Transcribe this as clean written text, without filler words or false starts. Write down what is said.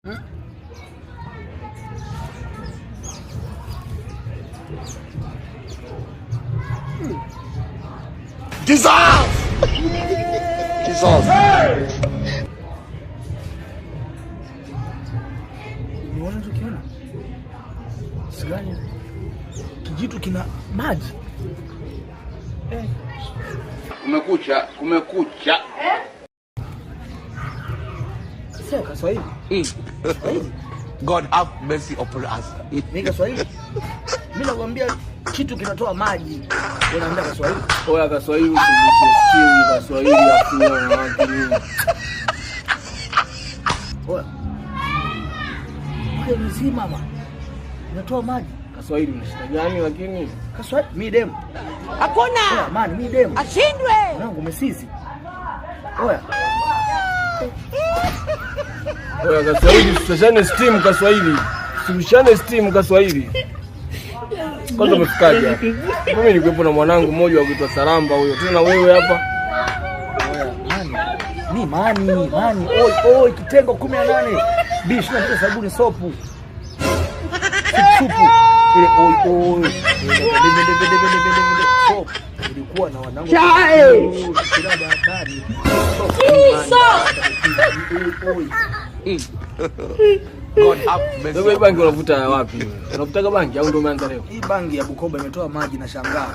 Jesus! Jesus! Unaona tukiona sigani kijitu kina maji. Kumekucha. Sasa Kiswahili. God have mercy upon us. Ni Kiswahili. Mimi nakwambia kitu kinatoa maji. Unaambia Kiswahili? Oya Kiswahili usisikie Kiswahili afunia na watu nini. Oya. Wewe mzima mama. Inatoa maji. Kiswahili unashika gani lakini? Kiswahili mimi demu. Hakuna. Man, mimi demu. Ashindwe. Mwanangu umesisi. Oya. Oya Kiswahili tushane steam Kiswahili. Tushane steam Kiswahili. Kwanza umefikaje hapa? Mimi nikuwepo na mwanangu mmoja wa kuitwa Saramba huyo. Tena wewe hapa. Mani. Oi kitengo 18. Bishi na sabuni sopu. Supu. Ile oi. Sopu. Ilikuwa na wanangu. Kirada hatari. God have mercy. Wewe bangi unavuta wapi? Unavutaga bangi au ndio umeanza leo? Hii bangi ya Bukoba imetoa maji na shangaa.